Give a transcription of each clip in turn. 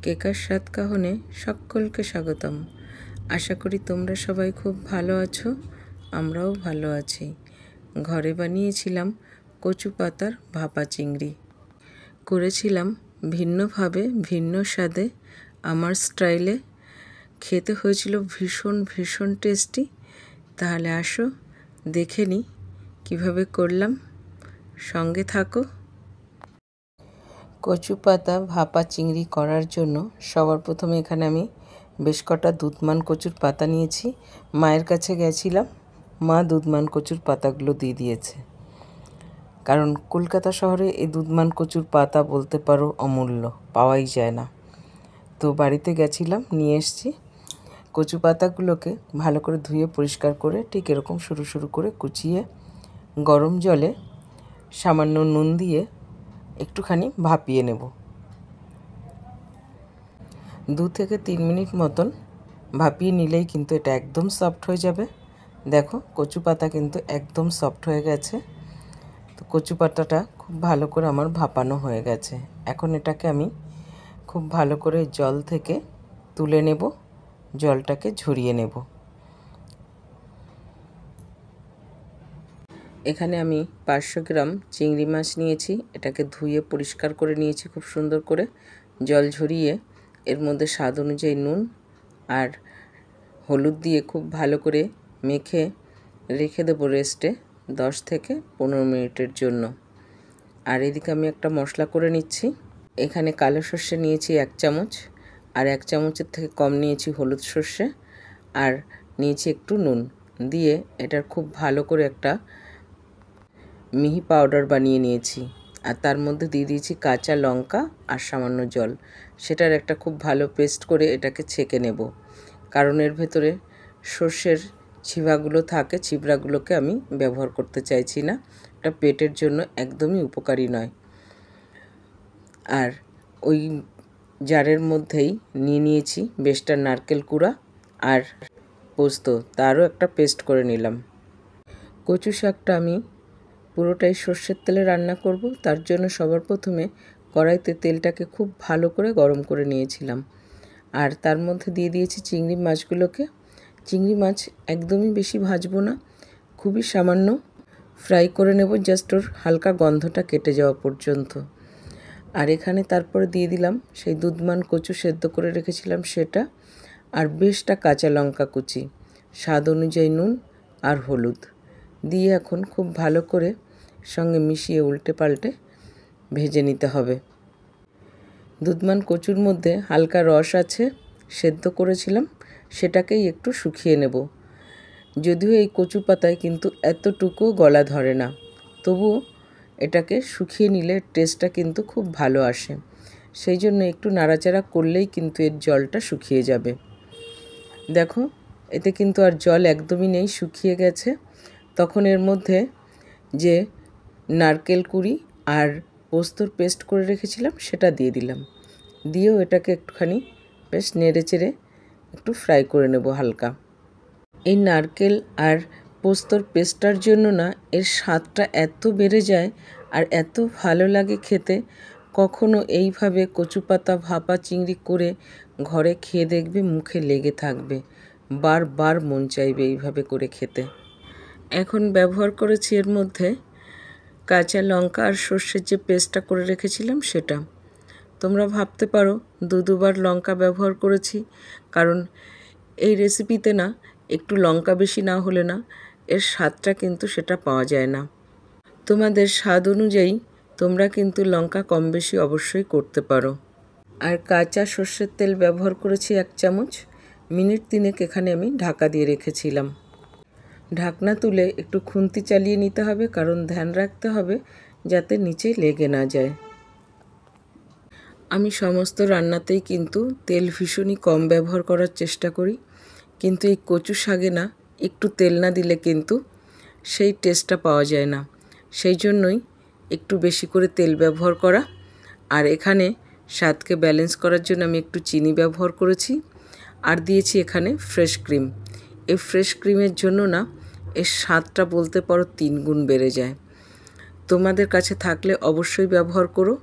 কেকার স্বাদ কাহনে সকলকে স্বাগতম। আশা করি তোমরা সবাই খুব ভালো আছো, আমরাও ভালো আছি। ঘরে বানিয়েছিলাম কচু পাতার ভাপা চিংড়ি। করেছিলাম ভিন্নভাবে, ভিন্ন স্বাদে, আমার স্টাইলে। খেতে হয়েছিল ভীষণ ভীষণ টেস্টি। তাহলে আসো দেখে নিই কীভাবে করলাম, সঙ্গে থাকো। কচু পাতা ভাপা চিংড়ি করার জন্য সবার প্রথমে এখানে আমি বেশ কটা দুধমান কচুর পাতা নিয়েছি। মায়ের কাছে গেছিলাম, মা দুধমান কচুর পাতাগুলো দিয়ে দিয়েছে, কারণ কলকাতা শহরে এই দুধমান কচুর পাতা বলতে পারো অমূল্য, পাওয়াই যায় না। তো বাড়িতে গেছিলাম, নিয়ে এসেছি। কচু পাতাগুলোকে ভালো করে ধুয়ে পরিষ্কার করে ঠিক এরকম সরু সরু করে কুচিয়ে গরম জলে সামান্য নুন দিয়ে একটুখানি ভাপিয়ে নেব। 2 থেকে 3 মিনিট মতন ভাপিয়ে নিলেই কিন্তু এটা একদম সফট হয়ে যাবে। দেখো কচু পাতা কিন্তু একদম সফট হয়ে গেছে। তো কচু পাতাটা খুব ভালো করে আমার ভাপানো হয়ে গেছে। এখন এটাকে আমি খুব ভালো করে জল থেকে তুলে নেব, জলটাকে ঝরিয়ে নেব। এখানে আমি 500 গ্রাম চিংড়ি মাছ নিয়েছি। এটাকে ধুয়ে পরিষ্কার করে নিয়েছি খুব সুন্দর করে, জল ঝরিয়ে। এর মধ্যে স্বাদ অনুযায়ী নুন আর হলুদ দিয়ে খুব ভালো করে মেখে রেখে দেবো রেস্টে 10 থেকে 15 মিনিটের জন্য। আর এদিকে আমি একটা মশলা করে নিচ্ছি। এখানে কালো সর্ষে নিয়েছি 1 চামচ, আর 1 চামচের থেকে কম নিয়েছি হলুদ সর্ষে, আর নিয়েছি একটু নুন দিয়ে এটার খুব ভালো করে একটা মিহি পাউডার বানিয়ে নিয়েছি। আর তার মধ্যে দিয়ে দিয়েছি কাঁচা লঙ্কা আর সামান্য জল। সেটার একটা খুব ভালো পেস্ট করে এটাকে ছেঁকে নেব, কারণ এর ভেতরে সর্ষের ছিবাগুলো থাকে, ছিবড়াগুলোকে আমি ব্যবহার করতে চাইছি না। এটা পেটের জন্য একদমই উপকারী নয়। আর ওই জারের মধ্যেই নিয়ে নিয়েছি বেশটা নারকেল কুড়া আর পোস্ত, তারও একটা পেস্ট করে নিলাম। কচু শাকটা আমি পুরোটাই সর্ষের তেলে রান্না করব। তার জন্য সবার প্রথমে কড়াইতে তেলটাকে খুব ভালো করে গরম করে নিয়েছিলাম, আর তার মধ্যে দিয়ে দিয়েছি চিংড়ি মাছগুলোকে। চিংড়ি মাছ একদমই বেশি ভাজবো না, খুবই সামান্য ফ্রাই করে নেব, জাস্ট ওর হালকা গন্ধটা কেটে যাওয়া পর্যন্ত। আর এখানে তারপরে দিয়ে দিলাম সেই দুধমান কচু সেদ্ধ করে রেখেছিলাম সেটা, আর বেশটা কাঁচা লঙ্কা কুচি, স্বাদ অনুযায়ী নুন আর হলুদ দিয়ে এখন খুব ভালো করে সঙ্গে মিশিয়ে উল্টে পাল্টে ভেজে নিতে হবে। দুধমান কচুর মধ্যে হালকা রস আছে, সেদ্ধ করেছিলাম, সেটাকেই একটু শুকিয়ে নেব। যদিও এই কচু পাতায় কিন্তু এতটুকুও গলা ধরে না, তবুও এটাকে শুকিয়ে নিলে টেস্টটা কিন্তু খুব ভালো আসে। সেই জন্য একটু নাড়াচাড়া করলেই কিন্তু এর জলটা শুকিয়ে যাবে। দেখো এতে কিন্তু আর জল একদমই নেই, শুকিয়ে গেছে। তখন এর মধ্যে যে নারকেল কুড়ি আর পোস্তর পেস্ট করে রেখেছিলাম সেটা দিয়ে দিলাম। দিয়েও এটাকে একটুখানি বেশ নেড়ে চেড়ে একটু ফ্রাই করে নেব হালকা। এই নারকেল আর পোস্তর পেস্টটার জন্য না এর স্বাদটা এত বেড়ে যায় আর এত ভালো লাগে খেতে। কখনো এইভাবে কচু পাতা ভাপা চিংড়ি করে ঘরে খেয়ে দেখবে, মুখে লেগে থাকবে, বারবার মন চাইবে এইভাবে করে খেতে। এখন ব্যবহার করেছি এর মধ্যে কাঁচা লঙ্কা আর সর্ষের যে পেস্টটা করে রেখেছিলাম সেটা। তোমরা ভাবতে পারো দুবার লঙ্কা ব্যবহার করেছি, কারণ এই রেসিপিতে না একটু লঙ্কা বেশি না হলে না এর স্বাদটা কিন্তু সেটা পাওয়া যায় না। তোমাদের স্বাদ অনুযায়ী তোমরা কিন্তু লঙ্কা কম বেশি অবশ্যই করতে পারো। আর কাঁচা সর্ষের তেল ব্যবহার করেছি 1 চামচ। মিনিট 3 এখানে আমি ঢাকা দিয়ে রেখেছিলাম। ঢাকনা তুলে একটু খুন্তি চালিয়ে নিতে হবে, কারণ ধ্যান রাখতে হবে যাতে নিচে লেগে না যায়। আমি সমস্ত রান্নাতেই কিন্তু তেল ভীষণই কম ব্যবহার করার চেষ্টা করি, কিন্তু এই কচু শাকে না একটু তেল না দিলে কিন্তু সেই টেস্টটা পাওয়া যায় না। সেই জন্যই একটু বেশি করে তেল ব্যবহার করা। আর এখানে স্বাদকে ব্যালেন্স করার জন্য আমি একটু চিনি ব্যবহার করেছি, আর দিয়েছি এখানে ফ্রেশ ক্রিম। এই ফ্রেশ ক্রিমের জন্য না এর স্বাদটা বলতে পারো 3 গুণ বেড়ে যায়। তোমাদের কাছে থাকলে অবশ্যই ব্যবহার করো,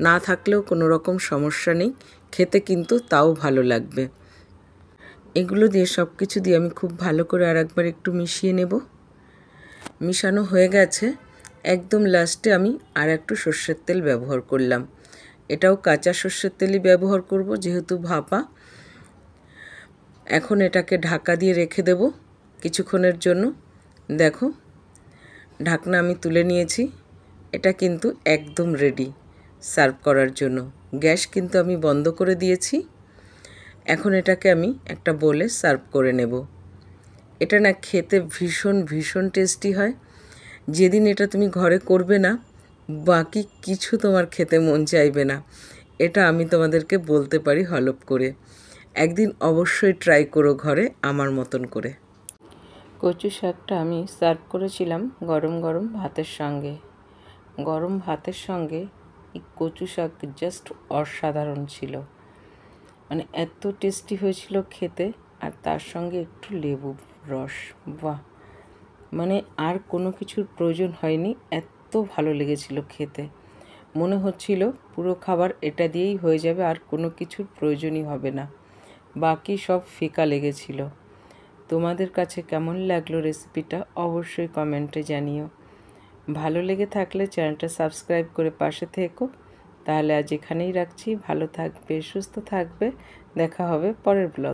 না থাকলেও কোনো রকম সমস্যা নেই, খেতে কিন্তু তাও ভালো লাগবে। এগুলো দিয়ে সব কিছু দিয়ে আমি খুব ভালো করে আরেকবার একটু মিশিয়ে নেব। মিশানো হয়ে গেছে। একদম লাস্টে আমি আর একটু সর্ষের তেল ব্যবহার করলাম। এটাও কাঁচা সর্ষের তেলই ব্যবহার করব যেহেতু ভাপা। এখন এটাকে ঢাকা দিয়ে রেখে দেব কিছুক্ষণের জন্য। দেখো, ঢাকনা আমি তুলে নিয়েছি। এটা কিন্তু একদম রেডি সার্ভ করার জন্য। গ্যাস কিন্তু আমি বন্ধ করে দিয়েছি। এখন এটাকে আমি একটা বোলে সার্ভ করে নেব। এটা না খেতে ভীষণ ভীষণ টেস্টি হয়। যেদিন এটা তুমি ঘরে করবে না, বাকি কিছু তোমার খেতে মন চাইবে না। এটা আমি তোমাদেরকে বলতে পারি হলফ করে। একদিন অবশ্যই ট্রাই করো ঘরে আমার মতন করে। কচু শাকটা আমি সার্ভ করেছিলাম গরম গরম ভাতের সঙ্গে। গরম ভাতের সঙ্গে এই কচু শাক জাস্ট অসাধারণ ছিল। মানে এত টেস্টি হয়েছিল খেতে, আর তার সঙ্গে একটু লেবু রস, বাহ! মানে আর কোনো কিছুর প্রয়োজন হয়নি, এত ভালো লেগেছিল খেতে। মনে হচ্ছিল পুরো খাবার এটা দিয়েই হয়ে যাবে, আর কোনো কিছুর প্রয়োজনই হবে না। বাকি সব ফিকা লেগেছিল। তোমাদের কাছে কেমন লাগলো রেসিপিটা অবশ্যই কমেন্টে জানিও। ভালো লেগে থাকলে চ্যানেলটা সাবস্ক্রাইব করে পাশে থেকো। তাহলে আজ এখানেই রাখছি। ভালো থাকবে, সুস্থ থাকবে। দেখা হবে পরের ব্লগ।